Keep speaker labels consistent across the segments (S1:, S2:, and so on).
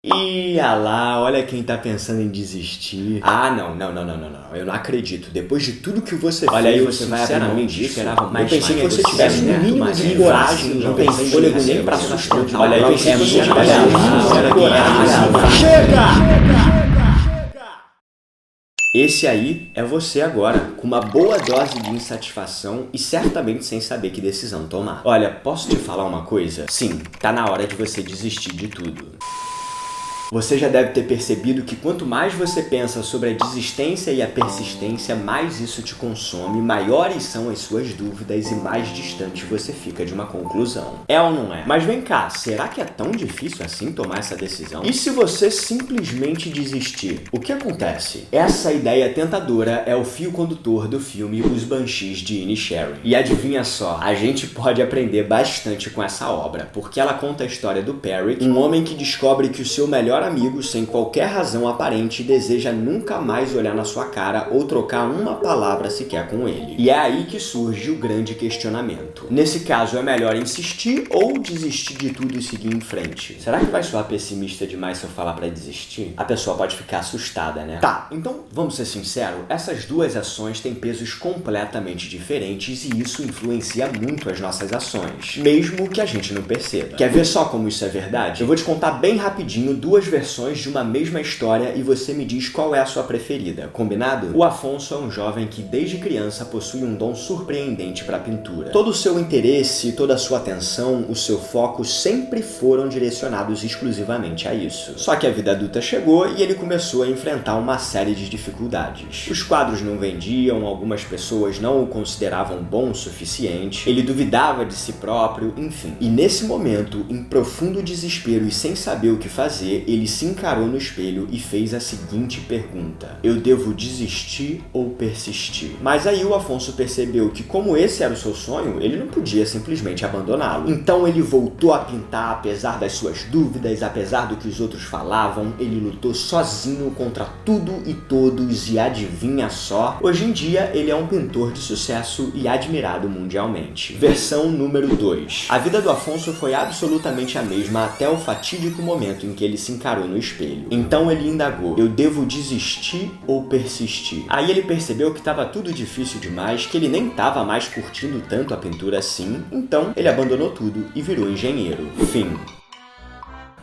S1: Ih, ah lá, olha quem tá pensando em desistir. Ah, não, eu não acredito. Depois de tudo que você fez, olha aí, você vai abrir mão disso. Eu pensei que você tivesse no mínimo de coragem, não pensei em fôlego nem pra sustentar. Olha aí, eu pensei que você tivesse Chega! Esse aí é você agora, com uma boa dose de insatisfação e certamente sem saber que decisão tomar. Olha, posso te falar uma coisa? Sim, tá na hora de você desistir de tudo. Você já deve ter percebido que quanto mais você pensa sobre a desistência e a persistência, mais isso te consome, maiores são as suas dúvidas e mais distante você fica de uma conclusão. É ou não é? Mas vem cá, será que é tão difícil assim tomar essa decisão? E se você simplesmente desistir? O que acontece? Essa ideia tentadora é o fio condutor do filme Os Banshees de Inisherin. E adivinha só, a gente pode aprender bastante com essa obra, porque ela conta a história do Perry, um homem que descobre que o seu melhor amigo, sem qualquer razão aparente, deseja nunca mais olhar na sua cara ou trocar uma palavra sequer com ele. E é aí que surge o grande questionamento. Nesse caso, é melhor insistir ou desistir de tudo e seguir em frente? Será que vai soar pessimista demais se eu falar pra desistir? A pessoa pode ficar assustada, né? Tá, então vamos ser sinceros, essas duas ações têm pesos completamente diferentes e isso influencia muito as nossas ações, mesmo que a gente não perceba. Quer ver só como isso é verdade? Eu vou te contar bem rapidinho duas versões de uma mesma história e você me diz qual é a sua preferida, combinado? O Afonso é um jovem que desde criança possui um dom surpreendente para a pintura. Todo o seu interesse, toda a sua atenção, o seu foco sempre foram direcionados exclusivamente a isso. Só que a vida adulta chegou e ele começou a enfrentar uma série de dificuldades. Os quadros não vendiam, algumas pessoas não o consideravam bom o suficiente, ele duvidava de si próprio, enfim. E nesse momento, em profundo desespero e sem saber o que fazer, ele se encarou no espelho e fez a seguinte pergunta: eu devo desistir ou persistir? Mas aí o Afonso percebeu que, como esse era o seu sonho, ele não podia simplesmente abandoná-lo. Então ele voltou a pintar, apesar das suas dúvidas, apesar do que os outros falavam, ele lutou sozinho contra tudo e todos e adivinha só? Hoje em dia ele é um pintor de sucesso e admirado mundialmente. Versão número 2. A vida do Afonso foi absolutamente a mesma até o fatídico momento em que ele se encarou no espelho. Então ele indagou: eu devo desistir ou persistir? Aí ele percebeu que estava tudo difícil demais, que ele nem estava mais curtindo tanto a pintura assim, então ele abandonou tudo e virou engenheiro. Fim.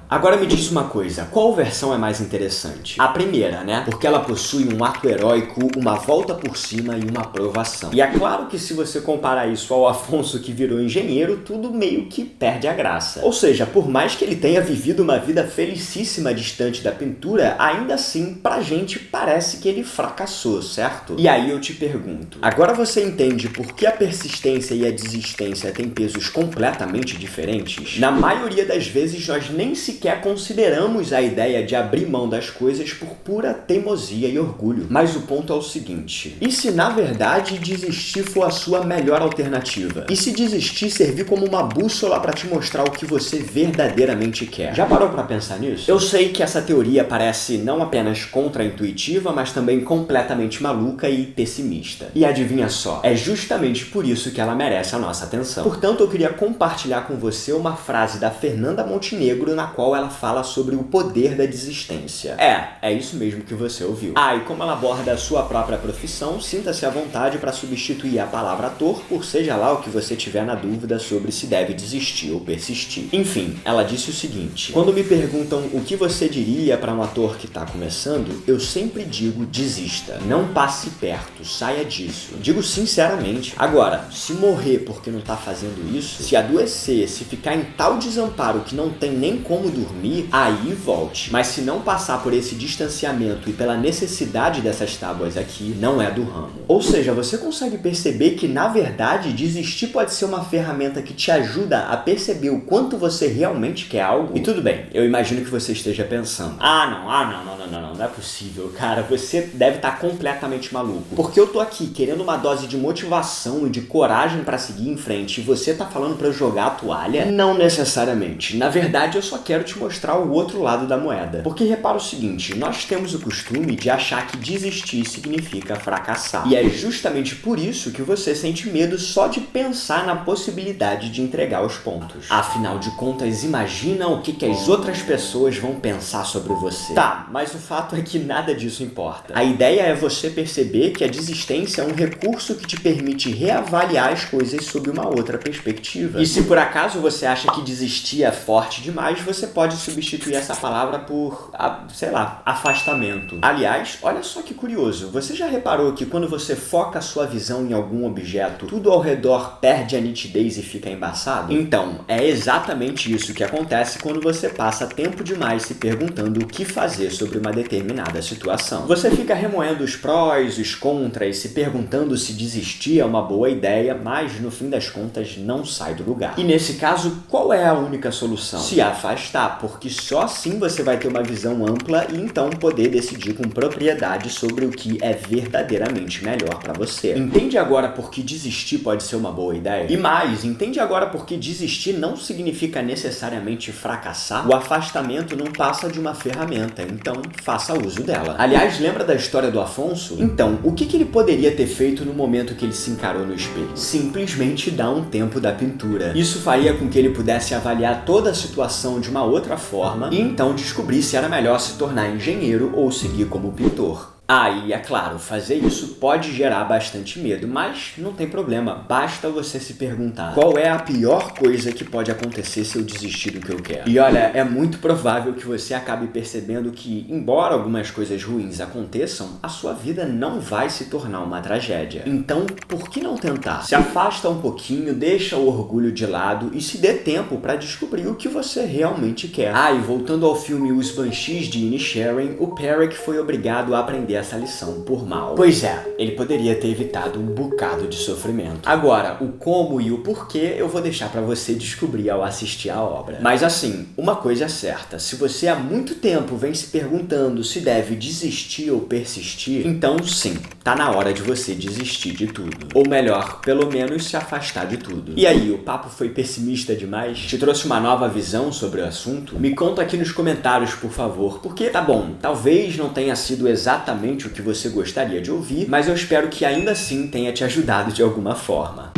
S1: Agora me diz uma coisa, qual versão é mais interessante? A primeira, né? Porque ela possui um ato heróico, uma volta por cima e uma aprovação. E é claro que se você comparar isso ao Afonso que virou engenheiro, tudo meio que perde a graça. Ou seja, por mais que ele tenha vivido uma vida felicíssima distante da pintura, ainda assim, pra gente, parece que ele fracassou, certo? E aí eu te pergunto, agora você entende por que a persistência e a desistência têm pesos completamente diferentes? Na maioria das vezes, nós nem sequer consideramos a ideia de abrir mão das coisas por pura teimosia e orgulho. Mas o ponto é o seguinte: e se na verdade desistir for a sua melhor alternativa? E se desistir servir como uma bússola para te mostrar o que você verdadeiramente quer? Já parou para pensar nisso? Eu sei que essa teoria parece não apenas contra-intuitiva, mas também completamente maluca e pessimista. E adivinha só, é justamente por isso que ela merece a nossa atenção. Portanto, eu queria compartilhar com você uma frase da Fernanda Montenegro na qual ela fala sobre o poder da desistência. É isso mesmo que você ouviu. E como ela aborda a sua própria profissão, sinta-se à vontade para substituir a palavra ator por seja lá o que você tiver na dúvida sobre se deve desistir ou persistir. Enfim, ela disse o seguinte: quando me perguntam o que você diria para um ator que está começando, eu sempre digo: desista, não passe perto, saia disso. Digo sinceramente. Agora, se morrer porque não está fazendo isso, se adoecer, se ficar em tal desamparo que não tem nem como dormir, aí volte. Mas se não passar por esse distanciamento e pela necessidade dessas tábuas aqui, não é do ramo. Ou seja, você consegue perceber que, na verdade, desistir pode ser uma ferramenta que te ajuda a perceber o quanto você realmente quer algo? E tudo bem, eu imagino que você esteja pensando: não é possível, cara, você deve estar completamente maluco. Porque eu tô aqui querendo uma dose de motivação e de coragem pra seguir em frente e você tá falando pra eu jogar a toalha? Não necessariamente. Na verdade, eu só quero te mostrar o outro lado da moeda. Porque repara o seguinte, nós temos o costume de achar que desistir significa fracassar. E é justamente por isso que você sente medo só de pensar na possibilidade de entregar os pontos. Afinal de contas, imagina o que as outras pessoas vão pensar sobre você. Tá, mas o fato é que nada disso importa. A ideia é você perceber que a desistência é um recurso que te permite reavaliar as coisas sob uma outra perspectiva. E se por acaso você acha que desistir é forte demais, você pode substituir essa palavra por, sei lá, afastamento. Aliás, olha só que curioso, você já reparou que quando você foca a sua visão em algum objeto, tudo ao redor perde a nitidez e fica embaçado? Então, é exatamente isso que acontece quando você passa tempo demais se perguntando o que fazer sobre uma determinada situação. Você fica remoendo os prós, os contras, se perguntando se desistir é uma boa ideia, mas no fim das contas não sai do lugar. E nesse caso, qual é a única solução? Se afastar, porque só assim você vai ter uma visão ampla e então poder decidir com propriedade sobre o que é verdadeiramente melhor para você. Entende agora por que desistir pode ser uma boa ideia? E mais, entende agora por que desistir não significa necessariamente fracassar? O afastamento não passa de uma ferramenta, então faça uso dela. Aliás, lembra da história do Afonso? Então, o que ele poderia ter feito no momento que ele se encarou no espelho? Simplesmente dar um tempo da pintura. Isso faria com que ele pudesse avaliar toda a situação de uma outra forma e então descobrir se era melhor se tornar engenheiro ou seguir como pintor. E é claro, fazer isso pode gerar bastante medo, mas não tem problema, basta você se perguntar qual é a pior coisa que pode acontecer se eu desistir do que eu quero. E olha, é muito provável que você acabe percebendo que, embora algumas coisas ruins aconteçam, a sua vida não vai se tornar uma tragédia. Então, por que não tentar? Se afasta um pouquinho, deixa o orgulho de lado e se dê tempo para descobrir o que você realmente quer. E voltando ao filme Os Banshees de Inisherin, o Perrick foi obrigado a aprender essa lição por mal. Pois é, ele poderia ter evitado um bocado de sofrimento. Agora, o como e o porquê eu vou deixar pra você descobrir ao assistir a obra. Mas assim, uma coisa é certa, se você há muito tempo vem se perguntando se deve desistir ou persistir, então sim, tá na hora de você desistir de tudo. Ou melhor, pelo menos se afastar de tudo. E aí, o papo foi pessimista demais? Te trouxe uma nova visão sobre o assunto? Me conta aqui nos comentários, por favor, porque tá bom, talvez não tenha sido exatamente o que você gostaria de ouvir, mas eu espero que ainda assim tenha te ajudado de alguma forma.